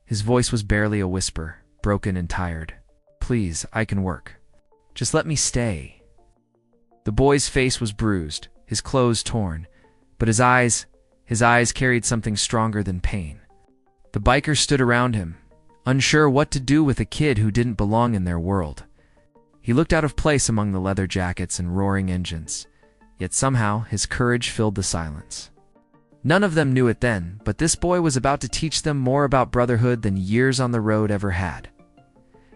His voice was barely a whisper, broken and tired. "Please, I can work. Just let me stay." The boy's face was bruised, his clothes torn, but his eyes carried something stronger than pain. The bikers stood around him, unsure what to do with a kid who didn't belong in their world. He looked out of place among the leather jackets and roaring engines, yet somehow his courage filled the silence. None of them knew it then, but this boy was about to teach them more about brotherhood than years on the road ever had.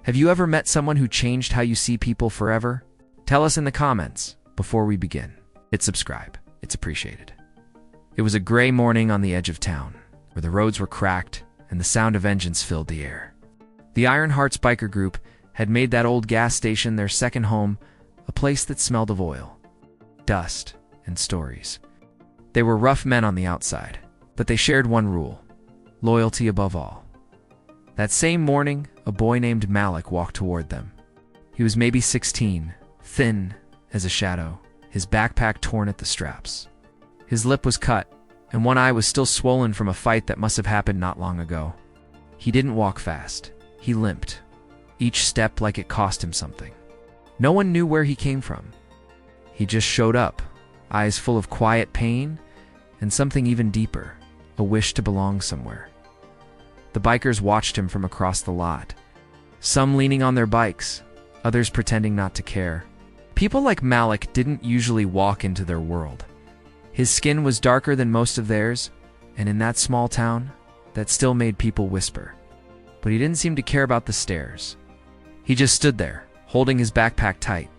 Have you ever met someone who changed how you see people forever? Tell us in the comments before we begin. Hit subscribe. It's appreciated. It was a gray morning on the edge of town, where the roads were cracked and the sound of engines filled the air. The Iron Hearts biker group had made that old gas station their second home, a place that smelled of oil, dust, and stories. They were rough men on the outside, but they shared one rule: loyalty above all. That same morning, a boy named Malik walked toward them. He was maybe 16, thin as a shadow, his backpack torn at the straps. His lip was cut, and one eye was still swollen from a fight that must have happened not long ago. He didn't walk fast. He limped, each step like it cost him something. No one knew where he came from. He just showed up, eyes full of quiet pain and something even deeper, a wish to belong somewhere. The bikers watched him from across the lot, some leaning on their bikes, others pretending not to care. People like Malik didn't usually walk into their world. His skin was darker than most of theirs, and in that small town, that still made people whisper. But he didn't seem to care about the stares. He just stood there, holding his backpack tight,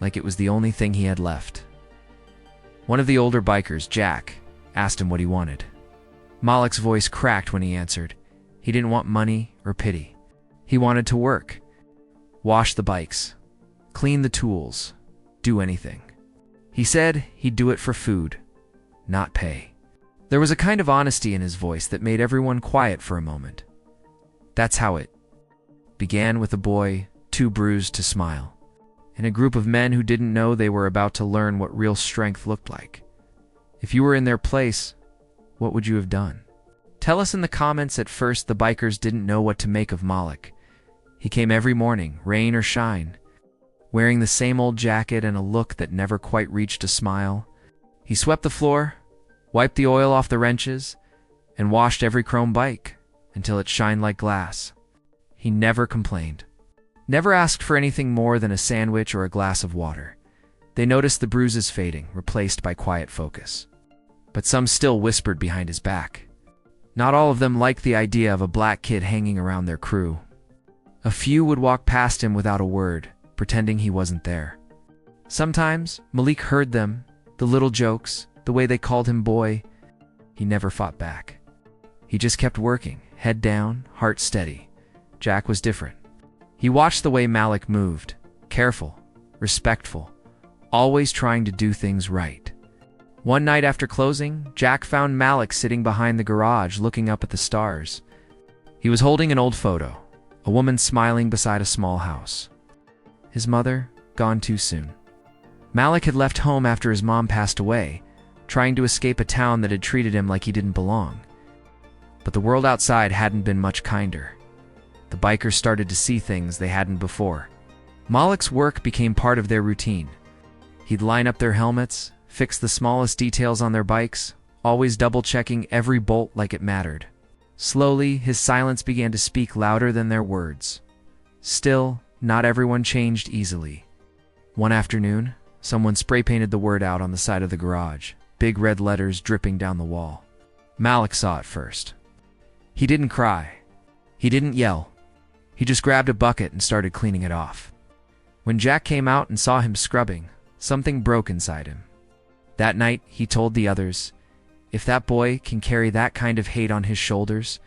like it was the only thing he had left. One of the older bikers, Jack, asked him what he wanted. Malik's voice cracked when he answered. He didn't want money or pity. He wanted to work, wash the bikes, clean the tools, do anything. He said he'd do it for food, not pay. There was a kind of honesty in his voice that made everyone quiet for a moment. That's how it began, with a boy too bruised to smile, in a group of men who didn't know they were about to learn what real strength looked like. If you were in their place, what would you have done? Tell us in the comments. At first, the bikers didn't know what to make of Malik. He came every morning, rain or shine, wearing the same old jacket and a look that never quite reached a smile. He swept the floor, wiped the oil off the wrenches, and washed every chrome bike until it shined like glass. He never complained, never asked for anything more than a sandwich or a glass of water. They noticed the bruises fading, replaced by quiet focus. But some still whispered behind his back. Not all of them liked the idea of a black kid hanging around their crew. A few would walk past him without a word, pretending he wasn't there. Sometimes Malik heard them, the little jokes, the way they called him boy. He never fought back. He just kept working, head down, heart steady. Jack was different. He watched the way Malik moved, careful, respectful, always trying to do things right. One night after closing, Jack found Malik sitting behind the garage looking up at the stars. He was holding an old photo, a woman smiling beside a small house. His mother, gone too soon. Malik had left home after his mom passed away, trying to escape a town that had treated him like he didn't belong. But the world outside hadn't been much kinder. The bikers started to see things they hadn't before. Malik's work became part of their routine. He'd line up their helmets, fix the smallest details on their bikes, always double-checking every bolt like it mattered. Slowly, his silence began to speak louder than their words. Still, not everyone changed easily. One afternoon, someone spray-painted the word out on the side of the garage, big red letters dripping down the wall. Malik saw it first. He didn't cry. He didn't yell. He just grabbed a bucket and started cleaning it off. When Jack came out and saw him scrubbing, something broke inside him. That night, he told the others, if that boy can carry that kind of hate on his shoulders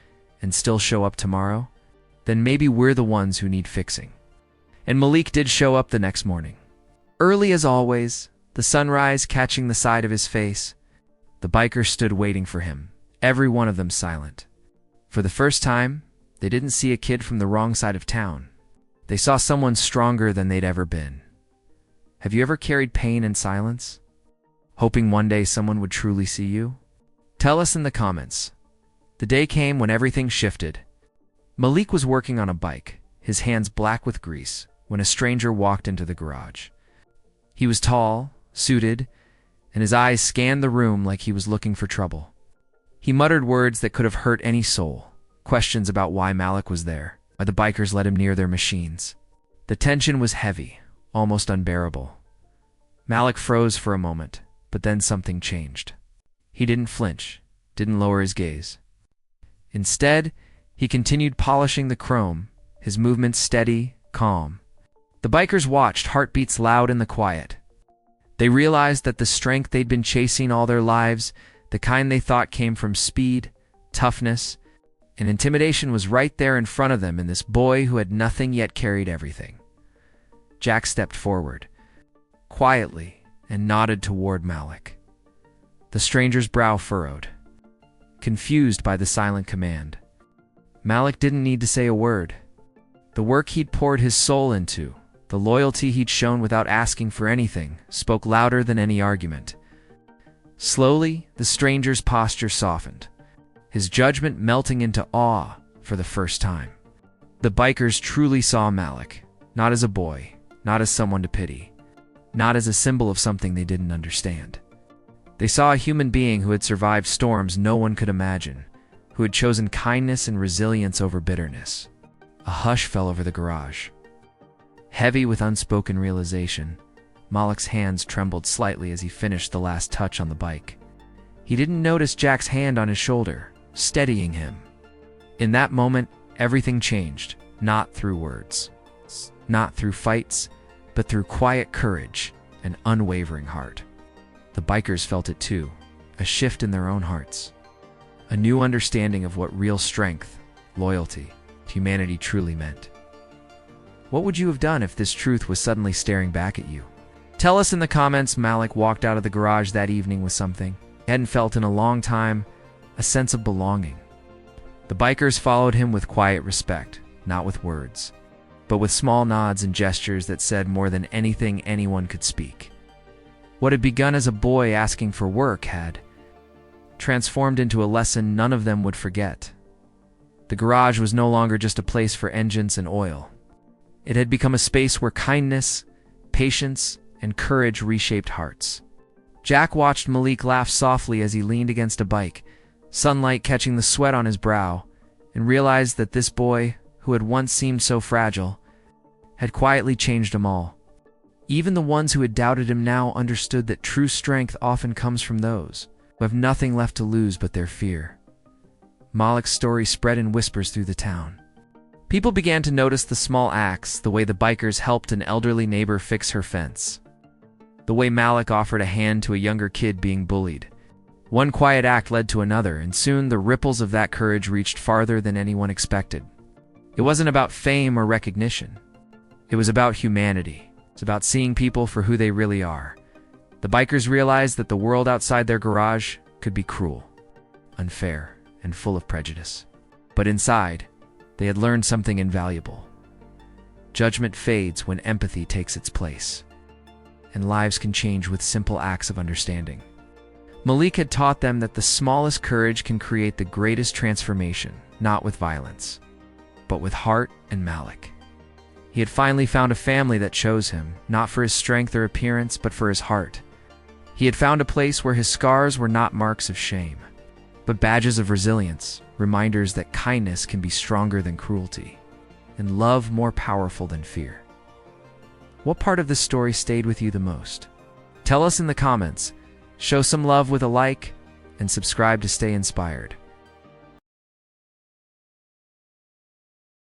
and still show up tomorrow, then maybe we're the ones who need fixing. And Malik did show up the next morning. Early as always, the sunrise catching the side of his face. The bikers stood waiting for him, every one of them silent. For the first time, they didn't see a kid from the wrong side of town. They saw someone stronger than they'd ever been. Have you ever carried pain in silence, hoping one day someone would truly see you? Tell us in the comments. The day came when everything shifted. Malik was working on a bike, his hands black with grease, when a stranger walked into the garage. He was tall, suited, and his eyes scanned the room like he was looking for trouble. He muttered words that could have hurt any soul, questions about why Malik was there, why the bikers let him near their machines. The tension was heavy, almost unbearable. Malik froze for a moment, but then something changed. He didn't flinch, didn't lower his gaze. Instead, he continued polishing the chrome, his movements steady, calm. The bikers watched, heartbeats loud in the quiet. They realized that the strength they'd been chasing all their lives, the kind they thought came from speed, toughness, and intimidation, was right there in front of them in this boy who had nothing yet carried everything. Jack stepped forward, quietly, and nodded toward Malik. The stranger's brow furrowed, confused by the silent command. Malik didn't need to say a word. The work he'd poured his soul into, the loyalty he'd shown without asking for anything, spoke louder than any argument. Slowly, the stranger's posture softened, his judgment melting into awe for the first time. The bikers truly saw Malik, not as a boy, not as someone to pity, not as a symbol of something they didn't understand. They saw a human being who had survived storms no one could imagine, who had chosen kindness and resilience over bitterness. A hush fell over the garage. Heavy with unspoken realization, Malik's hands trembled slightly as he finished the last touch on the bike. He didn't notice Jack's hand on his shoulder, steadying him. In that moment, everything changed, not through words, not through fights, but through quiet courage and unwavering heart. The bikers felt it too, a shift in their own hearts. A new understanding of what real strength, loyalty, humanity truly meant. What would you have done if this truth was suddenly staring back at you? Tell us in the comments. Malik walked out of the garage that evening with something he hadn't felt in a long time, a sense of belonging. The bikers followed him with quiet respect, not with words, but with small nods and gestures that said more than anything anyone could speak. What had begun as a boy asking for work had transformed into a lesson none of them would forget. The garage was no longer just a place for engines and oil. It had become a space where kindness, patience, and courage reshaped hearts. Jack watched Malik laugh softly as he leaned against a bike, sunlight catching the sweat on his brow, and realized that this boy, who had once seemed so fragile, had quietly changed them all. Even the ones who had doubted him now understood that true strength often comes from those who have nothing left to lose but their fear. Malik's story spread in whispers through the town. People began to notice the small acts, the way the bikers helped an elderly neighbor fix her fence, the way Malik offered a hand to a younger kid being bullied. One quiet act led to another, and soon the ripples of that courage reached farther than anyone expected. It wasn't about fame or recognition. It was about humanity. It's about seeing people for who they really are. The bikers realized that the world outside their garage could be cruel, unfair, and full of prejudice. But inside, they had learned something invaluable. Judgment fades when empathy takes its place, and lives can change with simple acts of understanding. Malik had taught them that the smallest courage can create the greatest transformation, not with violence, but with heart and Malik. He had finally found a family that chose him, not for his strength or appearance, but for his heart. He had found a place where his scars were not marks of shame, but badges of resilience, reminders that kindness can be stronger than cruelty, and love more powerful than fear. What part of this story stayed with you the most? Tell us in the comments. Show some love with a like, and subscribe to stay inspired.